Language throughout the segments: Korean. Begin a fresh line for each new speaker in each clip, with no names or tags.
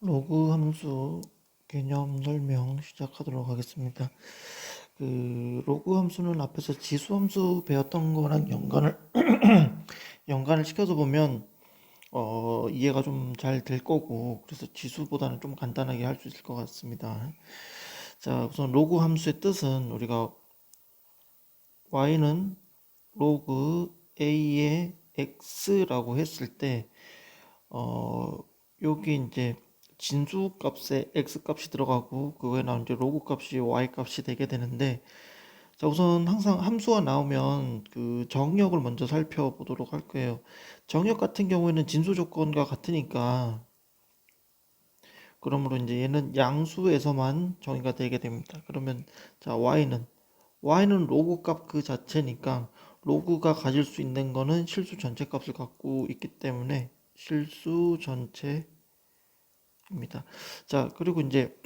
로그 함수 개념 설명 시작하도록 하겠습니다. 로그 함수는 앞에서 지수 함수 배웠던 거랑 연관을 시켜서 보면 이해가 좀 잘 될 거고, 그래서 지수보다는 좀 간단하게 할 수 있을 것 같습니다. 자, 우선 로그 함수의 뜻은 우리가 y는 로그 a의 x라고 했을 때 여기 이제 진수 값에 x 값이 들어가고 그거에 나온 이제 로그 값이 y 값이 되게 되는데, 자 우선 항상 함수가 나오면 그 정역을 먼저 살펴보도록 할 거예요. 정역 같은 경우에는 진수 조건과 같으니까, 그러므로 이제 얘는 양수에서만 정의가 되게 됩니다. 그러면 자 y는 로그 값 그 자체니까, 로그가 가질 수 있는 거는 실수 전체 값을 갖고 있기 때문에 실수 전체 입니다. 자, 그리고 이제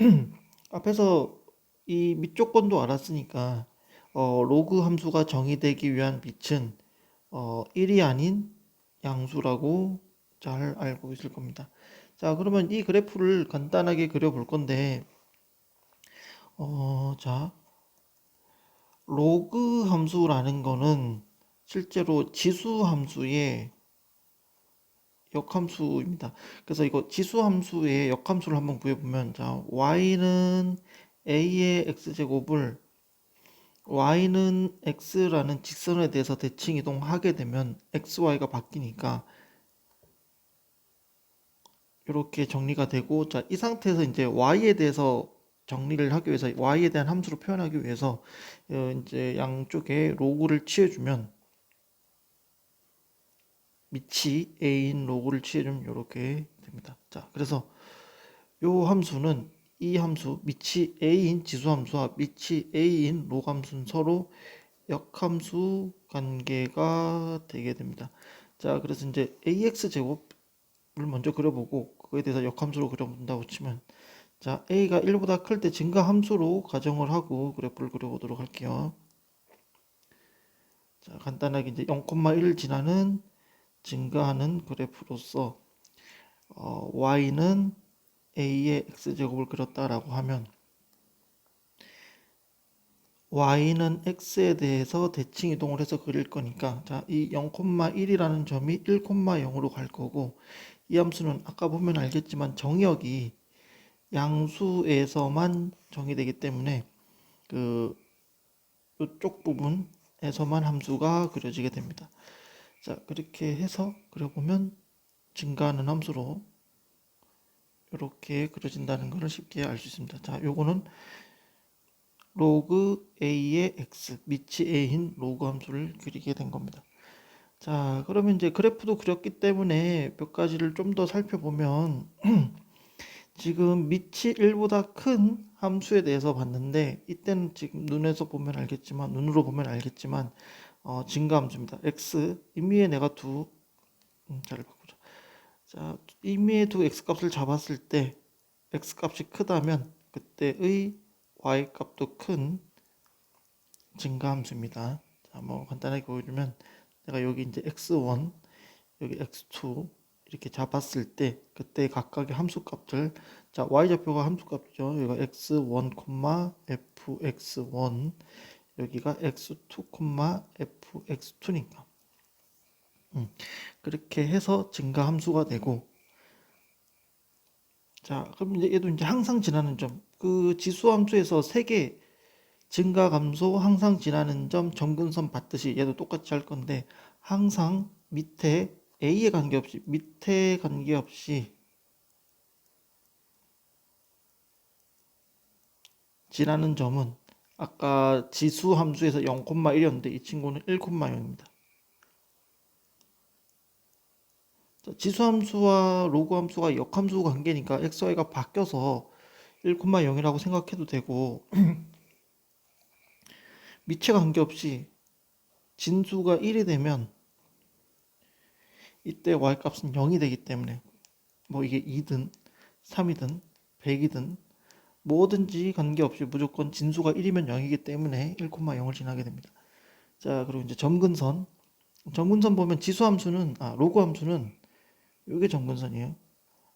앞에서 이 밑조건도 알았으니까 로그 함수가 정의되기 위한 빛은 1이 아닌 양수라고 잘 알고 있을 겁니다. 자, 그러면 이 그래프를 간단하게 그려볼 건데, 자, 로그 함수라는 거는 실제로 지수 함수의 역함수입니다. 그래서 이거 지수 함수의 역함수를 한번 구해보면, 자 y는 a의 x제곱을 y는 x라는 직선에 대해서 대칭 이동하게 되면 xy가 바뀌니까 이렇게 정리가 되고, 자 이 상태에서 이제 y에 대해서 정리를 하기 위해서, y에 대한 함수로 표현하기 위해서 이제 양쪽에 로그를 취해주면, 밑이 a인 로그를 취해주면 이렇게 됩니다. 자, 그래서 요 함수는, 이 함수 밑이 a인 지수함수와 밑이 a인 로함수는 서로 역함수 관계가 되게 됩니다. 자, 그래서 이제 ax 제곱을 먼저 그려보고 그거에 대해서 역함수로 그려본다고 치면, 자 a가 1보다 클 때 증가함수로 가정을 하고 그래프를 그려보도록 할게요. 자, 간단하게 이제 0,1을 지나는 증가하는 그래프로서 y는 a의 x제곱을 그렸다라고 하면, y는 x에 대해서 대칭 이동을 해서 그릴 거니까, 자, 이 0,1이라는 점이 1,0으로 갈 거고, 이 함수는 아까 보면 알겠지만 정역이 양수에서만 정의되기 때문에 그 이쪽 부분에서만 함수가 그려지게 됩니다. 자, 그렇게 해서 그려보면 증가하는 함수로 이렇게 그려진다는 것을 쉽게 알 수 있습니다. 자, 요거는 로그 a의 x, 밑이 a인 로그 함수를 그리게 된 겁니다. 자, 그러면 이제 그래프도 그렸기 때문에 몇 가지를 좀 더 살펴보면, 지금 밑이 1보다 큰 함수에 대해서 봤는데, 이때는 지금 눈으로 보면 알겠지만 증가함수입니다. x, 임의의 내가 자를 바꾸자. 자, 임의의 두 x 값을 잡았을 때 x 값이 크다면 그때의 y 값도 큰 증가함수입니다. 자, 뭐 간단하게 보여주면, 내가 여기 이제 x1, 여기 x2 이렇게 잡았을 때 그때 각각의 함수값들, 자 y좌표가 함수값이죠. 여기가 x1, fx1, 여기가 x2, fx2니까 그렇게 해서 증가함수가 되고, 자 그럼 이제 얘도 이제 항상 지나는 점, 그 지수함수에서 세 개 증가 감소 항상 지나는 점 점근선 받듯이 얘도 똑같이 할 건데, 항상 밑에 a에 관계없이, 밑에 관계없이 지나는 점은, 아까 지수 함수에서 0,1이었는데 이 친구는 1,0입니다. 지수 함수와 로그 함수가 역함수 관계니까 xy가 바뀌어서 1,0이라고 생각해도 되고, 밑에 관계없이 진수가 1이 되면 이때 y값은 0이 되기 때문에, 뭐 이게 2든 3이든 100이든 뭐든지 관계없이 무조건 진수가 1이면 0이기 때문에 1,0을 지나게 됩니다. 자, 그리고 이제 점근선 보면 로그 함수는 이게 점근선이에요.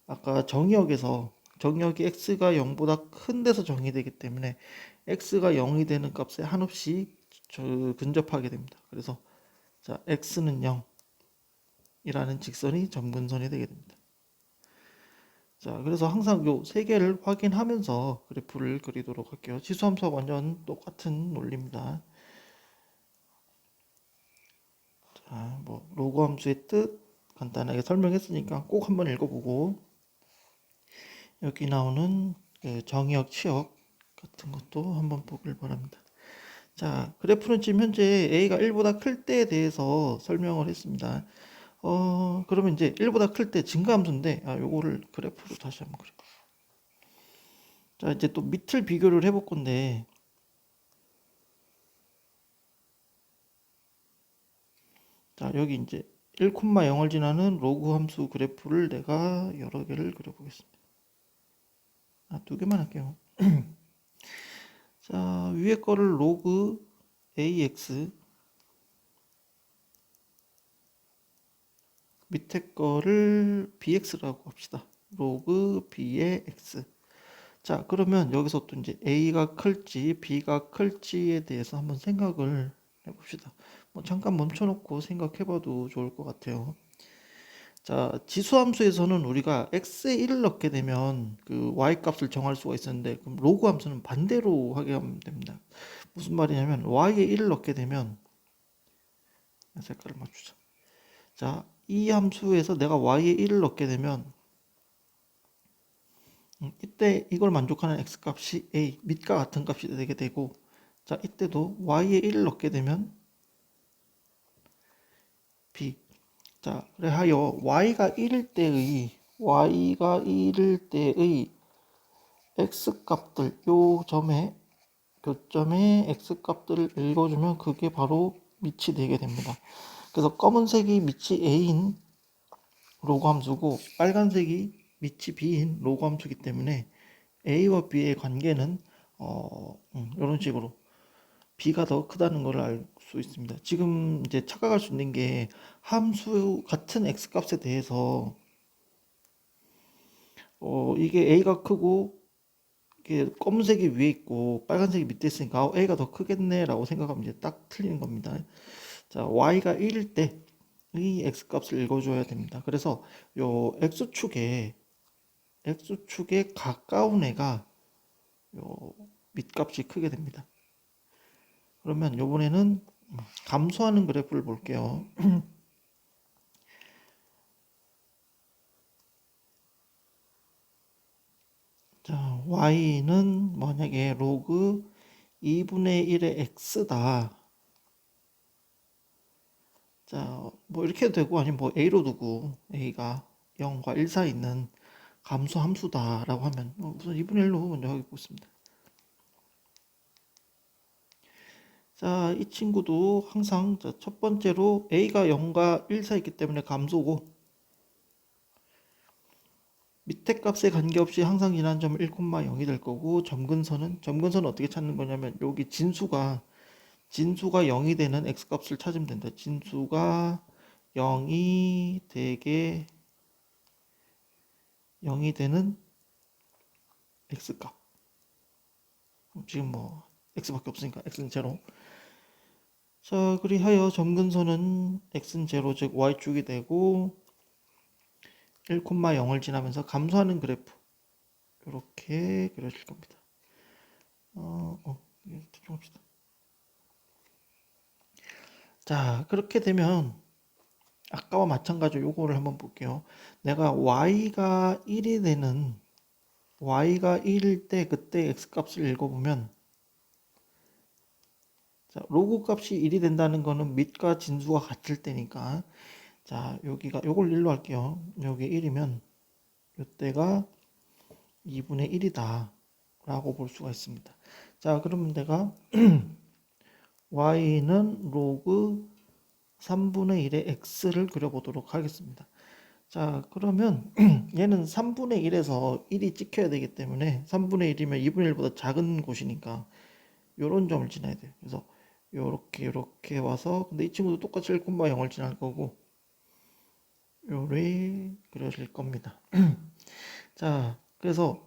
아까 정의역에서 정의역이 x가 0보다 큰 데서 정의되기 때문에 x가 0이 되는 값에 한없이 근접하게 됩니다. 그래서 자, x는 0이라는 직선이 점근선이 되게 됩니다. 자, 그래서 항상 요 세 개를 확인하면서 그래프를 그리도록 할게요. 지수함수와 완전 똑같은 논리입니다. 자, 뭐 로그 함수의 뜻 간단하게 설명했으니까 꼭 한번 읽어보고 여기 나오는 그 정의역, 치역 같은 것도 한번 보길 바랍니다. 자, 그래프는 지금 현재 a가 1보다 클 때에 대해서 설명을 했습니다. 그러면 이제 1보다 클 때 증가함수인데, 요거를 그래프로 다시 한번 그려. 자, 이제 또 밑을 비교를 해볼 건데, 자, 여기 이제 1,0을 지나는 로그 함수 그래프를 내가 여러 개를 그려보겠습니다. 두 개만 할게요. 자, 위에 거를 로그 ax, 밑에 거를 bx라고 합시다. 로그 b의 x. 자, 그러면 여기서 또 이제 a가 클지 b가 클지에 대해서 한번 생각을 해봅시다. 뭐 잠깐 멈춰놓고 생각해봐도 좋을 것 같아요. 자, 지수함수에서는 우리가 x에 1을 넣게 되면 그 y 값을 정할 수가 있었는데, 그럼 로그 함수는 반대로 하게 하면 됩니다. 무슨 말이냐면 y에 1을 넣게 되면, 색깔을 맞추자. 자, 이 함수에서 내가 y에 1을 넣게 되면 이때 이걸 만족하는 x값이 a, 밑과 같은 값이 되게 되고, 자, 이때도 y에 1을 넣게 되면 b. 자, 그래하여 y가 1일 때의 x값들, 요 점에 교점의 x값들을 읽어주면 그게 바로 밑이 되게 됩니다. 그래서 검은색이 밑이 a인 로그 함수고 빨간색이 밑이 b인 로그 함수이기 때문에 a와 b의 관계는 이런 식으로 b가 더 크다는 걸 알 수 있습니다. 지금 이제 착각할 수 있는 게 함수 같은 x 값에 대해서 이게 a가 크고 이게 검은색이 위에 있고 빨간색이 밑에 있으니까 a가 더 크겠네라고 생각하면 이제 딱 틀리는 겁니다. 자, y가 1일 때 이 x값을 읽어줘야 됩니다. 그래서 요 x축에 가까운 애가 요 밑값이 크게 됩니다. 그러면 요번에는 감소하는 그래프를 볼게요. 자, y는 만약에 로그 2분의 1의 x다. 자, 뭐 이렇게 해도 되고 아니면 뭐 a로 두고 a가 0과 1 사이 있는 감소 함수다라고 하면 우선 2분의 1로 먼저 하겠습니다. 자, 이 친구도 항상 첫 번째로 a가 0과 1 사이 있기 때문에 감소고 밑에 값에 관계없이 항상 지난 점은 1,0이 될 거고 점근선은 어떻게 찾는 거냐면 여기 진수가 0이 되는 x값을 찾으면 된다. 진수가 0이 되게 0이 되는 x값. 지금 뭐 x밖에 없으니까 x는 제로. 자, 그리하여 점근선은 x는 제로 즉 y축이 되고 1,0을 지나면서 감소하는 그래프 이렇게 그려질 겁니다. 집중합시다. 자, 그렇게 되면 아까와 마찬가지로 요거를 한번 볼게요. 내가 y가 1일 때 그때 x값을 읽어보면 자, 로그 값이 1이 된다는 거는 밑과 진수가 같을 때니까 자, 여기가 요걸 1로 할게요. 여기 1이면 요때가 2분의 1이다 라고 볼 수가 있습니다. 자, 그러면 내가 y는 로그 3분의 1의 x를 그려보도록 하겠습니다. 자, 그러면 얘는 3분의 1에서 1이 찍혀야 되기 때문에 3분의 1이면 2분의 1보다 작은 곳이니까 요런 점을 지나야 돼요. 그래서 요렇게 와서 근데 이 친구도 똑같이 1,0을 지날 거고 요래 그려질 겁니다. 자, 그래서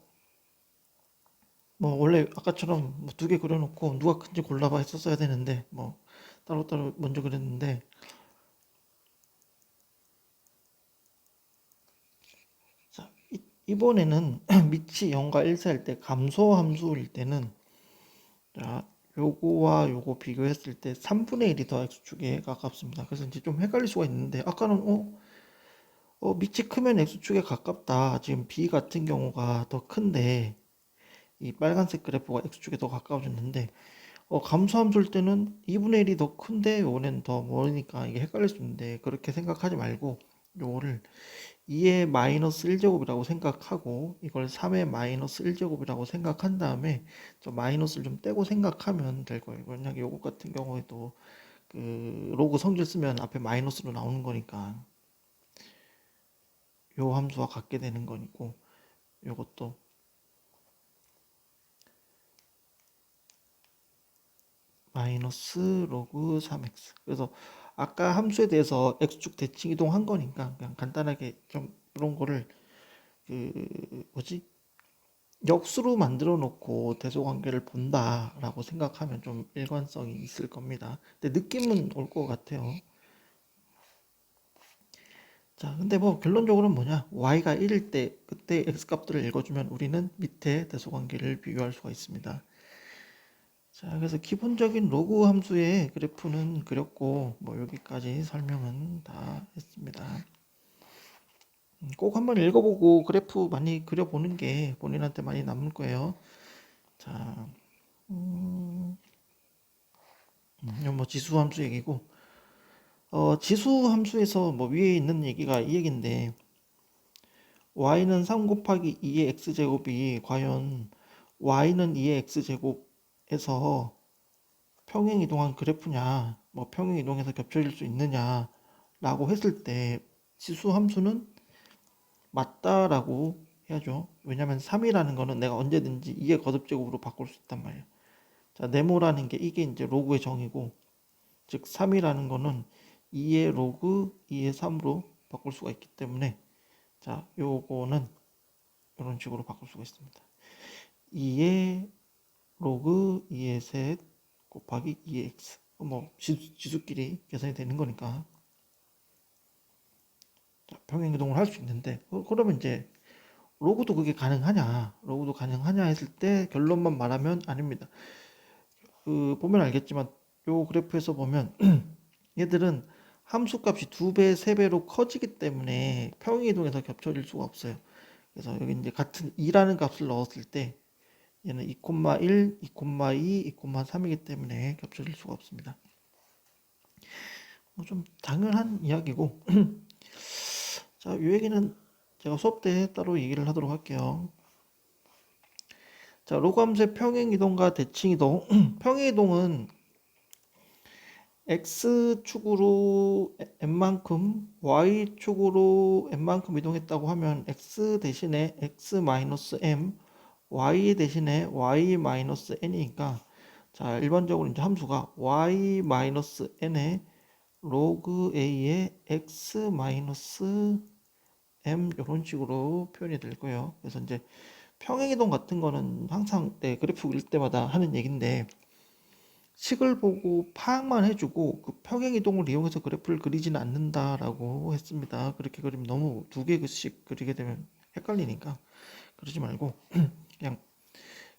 뭐 원래 아까처럼 뭐 두 개 그려놓고 누가 큰지 골라봐 했었어야 되는데 뭐 따로따로 먼저 그랬는데 자, 이번에는 밑이 0과 1 사이일 때 감소 함수일 때는 자, 요거와 요거 비교했을 때 3분의 1이 더 x축에 가깝습니다. 그래서 이제 좀 헷갈릴 수가 있는데 아까는 밑이 크면 x축에 가깝다. 지금 b 같은 경우가 더 큰데 이 빨간색 그래프가 x축에 더 가까워졌는데 감소함수일 때는 2분의 1이 더 큰데 요거는 더 멀으니까 이게 헷갈릴 수 있는데 그렇게 생각하지 말고 요거를 2의 마이너스 1제곱이라고 생각하고 이걸 3의 마이너스 1제곱이라고 생각한 다음에 저 마이너스를 좀 떼고 생각하면 될 거예요. 만약에 요거 같은 경우에도 그 로그 성질 쓰면 앞에 마이너스로 나오는 거니까 요 함수와 같게 되는 거니고 요것도 마이너스 로그 3x. 그래서 아까 함수에 대해서 x축 대칭 이동한 거니까 그냥 간단하게 좀 이런 거를 그 뭐지? 역수로 만들어 놓고 대소관계를 본다라고 생각하면 좀 일관성이 있을 겁니다. 근데 느낌은 올 것 같아요. 자, 근데 뭐 결론적으로는 뭐냐? y가 1일 때 그때 x 값들을 읽어주면 우리는 밑에 대소관계를 비교할 수가 있습니다. 자, 그래서 기본적인 로그 함수의 그래프는 그렸고 뭐 여기까지 설명은 다 했습니다. 꼭 한번 읽어보고 그래프 많이 그려보는 게 본인한테 많이 남을 거예요. 자, 이건 뭐 지수 함수 얘기고, 지수 함수에서 뭐 위에 있는 얘기가 이 얘긴데, y는 3 곱하기 2의 x제곱이 과연 y는 2의 x제곱에서 평행 이동한 그래프냐, 뭐 평행 이동해서 겹쳐질 수 있느냐라고 했을 때 지수 함수는 맞다라고 해야죠. 왜냐면 3이라는 거는 내가 언제든지 2의 거듭제곱으로 바꿀 수 있단 말이에요. 자, 네모라는 게 이게 이제 로그의 정의고, 즉 3이라는 거는 2의 로그 2의 3으로 바꿀 수가 있기 때문에 자, 요거는 이런 식으로 바꿀 수가 있습니다. 2의 로그 2의 셋 곱하기 2의 x. 뭐 지수끼리 계산이 되는 거니까 자, 평행 이동을 할 수 있는데 그러면 이제 로그도 그게 가능하냐? 로그도 가능하냐 했을 때 결론만 말하면 아닙니다. 그 보면 알겠지만 요 그래프에서 보면 얘들은 함수값이 2배, 3배로 커지기 때문에 평행이동에서 겹쳐질 수가 없어요. 그래서 여기 이제 같은 2라는 값을 넣었을 때 얘는 2,1, 2,2, 2,3이기 때문에 겹쳐질 수가 없습니다. 좀 당연한 이야기고 자, 이 얘기는 제가 수업 때 따로 얘기를 하도록 할게요. 자, 로그 함수의 평행이동과 대칭이동 평행이동은 x축으로 n만큼 y축으로 n만큼 이동했다고 하면 x 대신에 x-m y 대신에 y-n이니까 자 일반적으로 이제 함수가 y-n의 로그 a의 x-m 이런 식으로 표현이 될 거예요. 그래서 이제 평행이동 같은 거는 항상 네, 그래프 그릴 때마다 하는 얘기인데 식을 보고 파악만 해주고 그 평행이동을 이용해서 그래프를 그리지는 않는다라고 했습니다. 그렇게 그리면 너무 두 개씩 그리게 되면 헷갈리니까 그러지 말고 그냥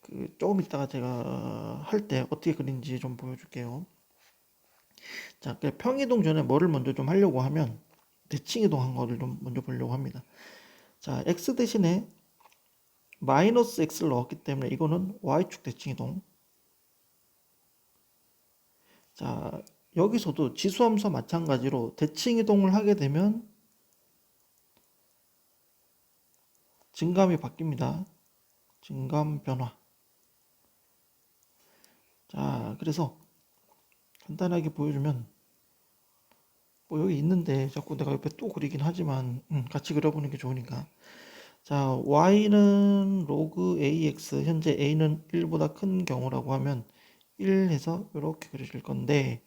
그 조금 이따가 제가 할 때 어떻게 그리는지 좀 보여줄게요. 자, 그 평이동 전에 뭐를 먼저 좀 하려고 하면 대칭이동 한 거를 좀 먼저 보려고 합니다. 자, x 대신에 마이너스 x를 넣었기 때문에 이거는 y축 대칭이동. 자, 여기서도 지수함수와 마찬가지로 대칭이동을 하게 되면 증감이 바뀝니다. 증감 변화. 자, 그래서 간단하게 보여주면 뭐 여기 있는데 자꾸 내가 옆에 또 그리긴 하지만 같이 그려보는 게 좋으니까 자 y는 로그 ax 현재 a는 1보다 큰 경우라고 하면 1 해서 이렇게 그려질 건데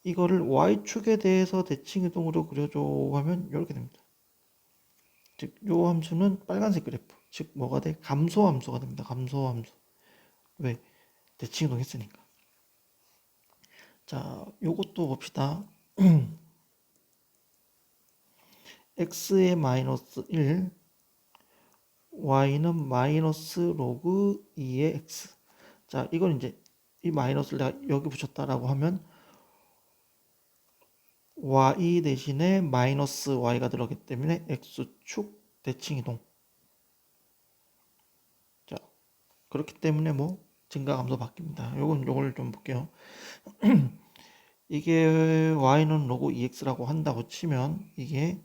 이거를 y축에 대해서 대칭이동으로 그려줘 하면 이렇게 됩니다. 즉 요 함수는 빨간색 그래프 즉 뭐가 돼? 감소함수가 됩니다. 감소함수. 왜? 대칭 이동했으니까. 자, 요것도 봅시다. x의 마이너스 1, y는 마이너스 로그 2의 x. 자, 이건 이제 이 마이너스를 내가 여기 붙였다라고 하면 y 대신에 마이너스 y가 들어가기 때문에 x축 대칭 이동. 자, 그렇기 때문에 뭐 증가 감소 바뀝니다. 요걸 좀 볼게요. 이게 y는 로그 2x라고 한다고 치면 이게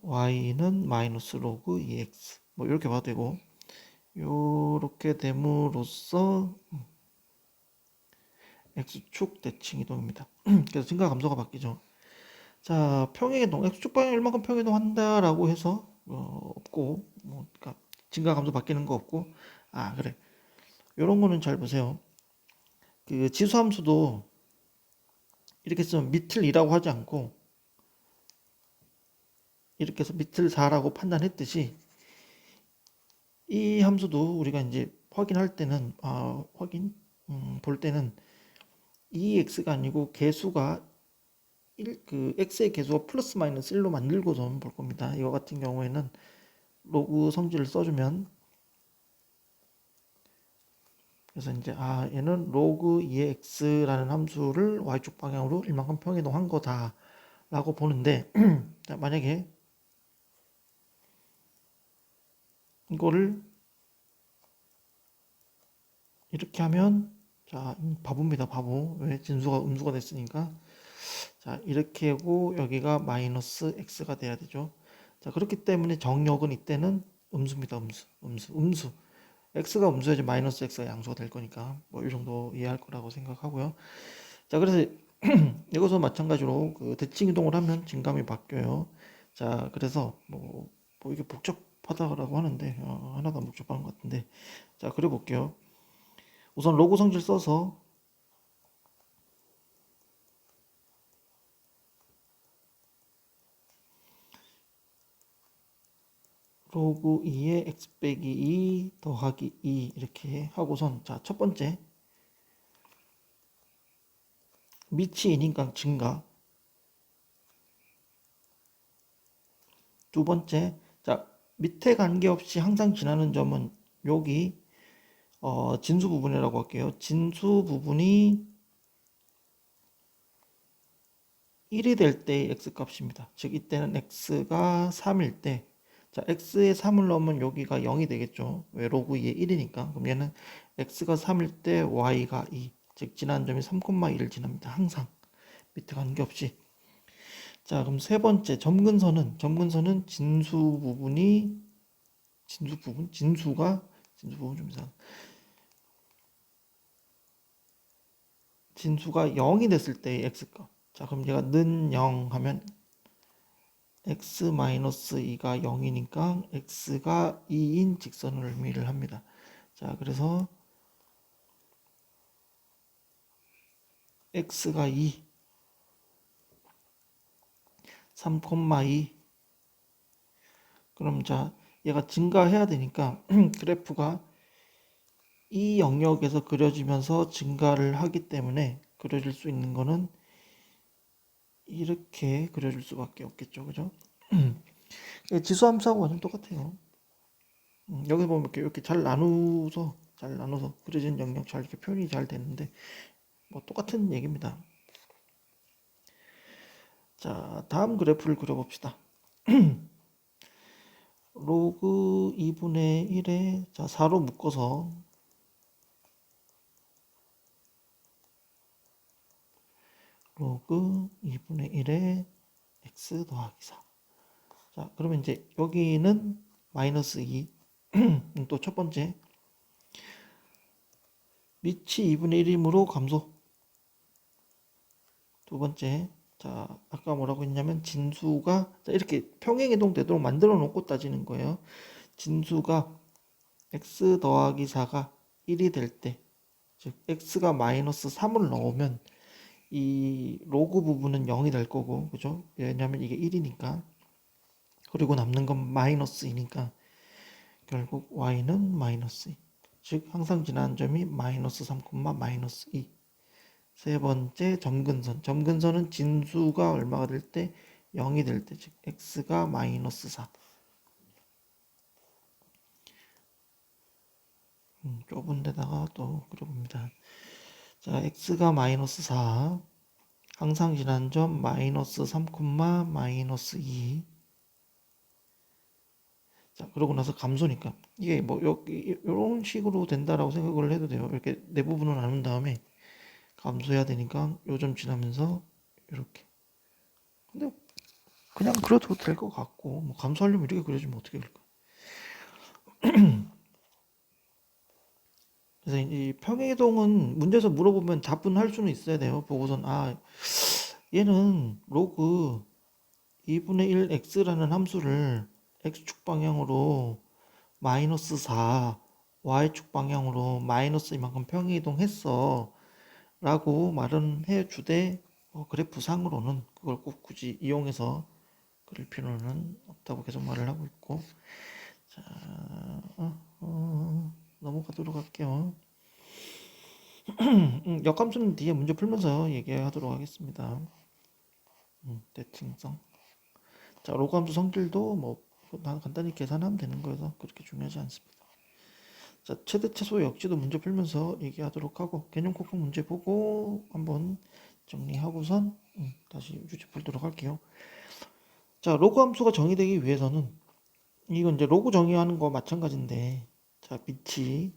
y는 마이너스 로그 2x 뭐 이렇게 봐도 되고, 요렇게 됨으로써 x축 대칭 이동입니다. 그래서 증가 감소가 바뀌죠. 자, 평행이동 x축 방향 얼마큼 평행이동 한다라고 해서 없고, 뭐 그러니까 증가 감소 바뀌는 거 없고. 아, 그래, 요런 거는 잘 보세요. 그 지수함수도 이렇게 쓰면 밑을 2라고 하지 않고 이렇게 해서 밑을 4라고 판단했듯이, 이 함수도 우리가 이제 확인할 때는 볼 때는 이 x가 아니고 개수가 그 x의 개수가 플러스 마이너스 1로 만들고서 볼 겁니다. 이거 같은 경우에는 로그 성질을 써주면, 그래서 이제 얘는 로그 2의 x라는 함수를 y축 방향으로 이만큼 평이동한 거다라고 보는데, 자, 만약에 이거를 이렇게 하면, 자, 바보입니다, 바보. 왜? 진수가 음수가 됐으니까. 자, 이렇게 하고 여기가 마이너스 x가 돼야 되죠. 자, 그렇기 때문에 정역은 이때는 음수입니다. 음수. x가 음수여야지 마이너스 x가 양수가 될 거니까 뭐 이 정도 이해할 거라고 생각하고요. 자, 그래서 이것도 마찬가지로 그 대칭 이동을 하면 증감이 바뀌어요. 자, 그래서 뭐 이게 복잡하다고 하는데 하나도 안 복잡한 것 같은데, 자, 그려 볼게요. 우선 로그 성질 써서 로그 2에 x 빼기 2 더하기 2 이렇게 하고선, 자, 첫 번째 밑이 2니까 증가. 두 번째, 자, 밑에 관계없이 항상 지나는 점은 여기 진수 부분이라고 할게요. 진수 부분이 1이 될 때의 x 값입니다. 즉 이때는 x가 3일 때, 자, x에 3을 넣으면 여기가 0이 되겠죠. 왜? 로그 2에 1이니까. 그럼 얘는 x가 3일 때 y가 2, 즉 지난 점이 3,1을 지납니다. 항상 밑에 관계없이. 자, 그럼 세 번째 점근선은 진수 부분 좀 이상. 진수가 0이 됐을 때의 x값. 자, 그럼 얘가 는 0 하면 x-2가 0이니까 x가 2인 직선을 의미를 합니다. 자, 그래서 x가 2, 3,2. 그럼 자, 얘가 증가해야 되니까 그래프가 이 영역에서 그려지면서 증가를 하기 때문에 그려질 수 있는 거는 이렇게 그려줄 수밖에 없겠죠. 그죠? 지수함수하고 완전 똑같아요. 여기 보면 이렇게 잘 나눠서 그려진 영역 잘 이렇게 표현이 잘 되는데 뭐 똑같은 얘기입니다. 자, 다음 그래프를 그려봅시다. 로그 2분의 1에 자 4로 묶어서 로그 2분의 1에 x 더하기 4. 자, 그러면 이제 여기는 마이너스 2. 또 첫 번째 밑이 2분의 1이므로 감소. 두 번째, 자, 아까 뭐라고 했냐면 진수가, 자, 이렇게 평행이동 되도록 만들어 놓고 따지는 거예요. 진수가 x 더하기 4가 1이 될 때, 즉 x가 마이너스 3을 넣으면 이 로그 부분은 0이 될 거고, 그죠? 왜냐면 이게 1이니까. 그리고 남는 건 마이너스 2니까 결국 y는 마이너스 2. 즉 항상 지나는 점이 마이너스 3, 마이너스 2. 세 번째 점근선. 점근선은 진수가 얼마가 될 때? 0이 될 때, 즉 x가 마이너스 4. 좁은 데다가 또 그려봅니다. 자, x가 마이너스 4. 항상 지난 점 마이너스 3, 마이너스 2. 자, 그러고 나서 감소니까 이게 뭐 여기 이런 식으로 된다라고 생각을 해도 돼요. 이렇게 네 부분을 나눈 다음에 감소해야 되니까 요 점 지나면서 이렇게. 근데 그냥 그려도 될 것 같고, 뭐 감소하려면 이렇게 그려주면 어떻게 될까? 그래서 이 평행이동은 문제에서 물어보면 답은 수는 있어야 돼요. 보고선 얘는 로그 2분의 1 x라는 함수를 x축 방향으로 마이너스 4, y축 방향으로 마이너스 이만큼 평행이동했어 라고 말은 해주되 그래프상으로는 그걸 꼭 굳이 이용해서 그릴 필요는 없다고 계속 말을 하고 있고. 자, 넘어가도록 할게요. 역함수는 뒤에 문제 풀면서 얘기하도록 하겠습니다. 대칭성. 자, 로그함수 성질도 뭐 간단히 계산하면 되는 거여서 그렇게 중요하지 않습니다. 자, 최대 최소 역지도 문제 풀면서 얘기하도록 하고, 개념 콕콕 문제 보고 한번 정리하고선 다시 유제 풀도록 할게요. 자, 로그 함수가 정의되기 위해서는 이건 이제 로그 정의하는 거 마찬가지인데, 자, 밑이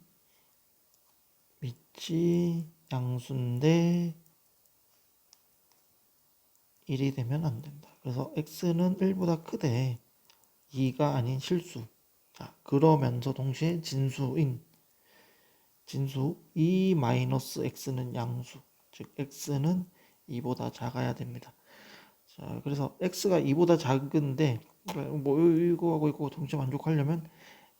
양수인데 1이 되면 안 된다. 그래서 x는 1보다 크되 2가 아닌 실수. 자, 그러면서 동시에 진수 2-x는 양수. 즉 x는 2보다 작아야 됩니다. 자, 그래서 x가 2보다 작은데 뭐 이거하고 이거 동시에 만족하려면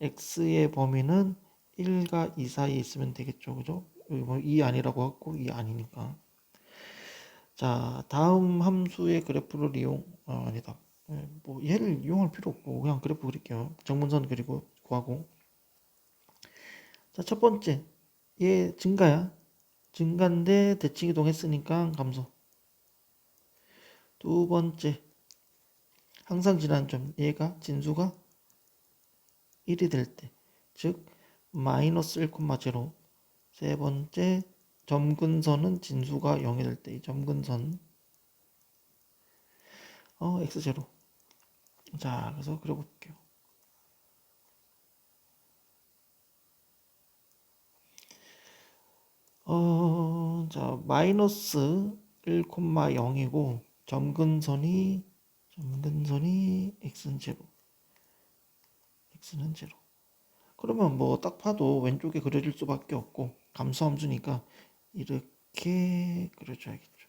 x의 범위는 1과 2 사이에 있으면 되겠죠. 그죠? 여기 뭐 2 아니라고 했고 2 아니니까. 자, 다음 함수의 그래프를 아니다. 뭐 얘를 이용할 필요 없고 그냥 그래프 그릴게요. 정문선 그리고 구하고. 자, 첫 번째 얘 증가야. 증가인데 대칭 이동했으니까 감소. 두 번째 항상 지난 점 얘가 진수가 1이 될 때, 즉 마이너스 1,0. 세 번째 점근선은 진수가 0이 될 때 이 점근선 x0. 자, 그래서 그려볼게요. 자, 마이너스 1,0이고 점근선이 x는 제로. 그러면 뭐 딱 봐도 왼쪽에 그려질 수밖에 없고 감소함수니까 이렇게 그려줘야겠죠.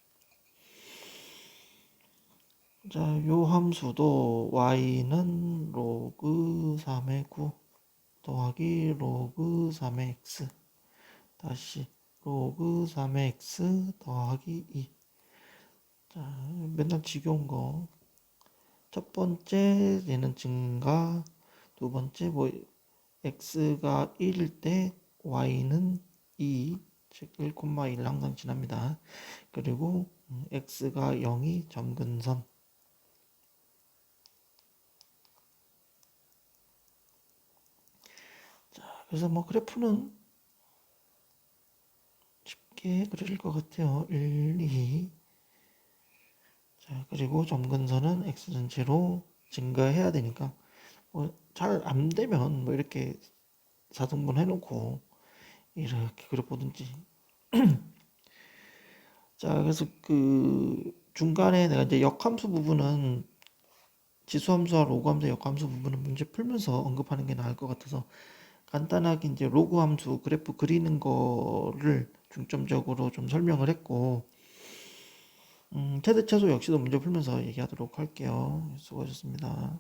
자, 요 함수도 y는 로그 3의 9 더하기 로그 3의 x 다시 로그 3의 x 더하기 2. 자, 맨날 지겨운 거. 첫 번째 얘는 증가, 두 번째 뭐 x가 1일 때 y는 2, 즉 1,1 항상 지납니다. 그리고 x가 0이 점근선. 자, 그래서 뭐 그래프는 쉽게 그려질 것 같아요. 1, 2. 자, 그리고 점근선은 x 전체로 증가해야 되니까 잘 안 되면 뭐 이렇게 4등분 해놓고 이렇게 그려보든지. 자, 그래서 그 중간에 내가 이제 역함수 부분은 지수함수와 로그함수, 역함수 부분은 문제 풀면서 언급하는 게 나을 것 같아서 간단하게 이제 로그함수 그래프 그리는 거를 중점적으로 좀 설명을 했고, 최대 최소 역시도 문제 풀면서 얘기하도록 할게요. 수고하셨습니다.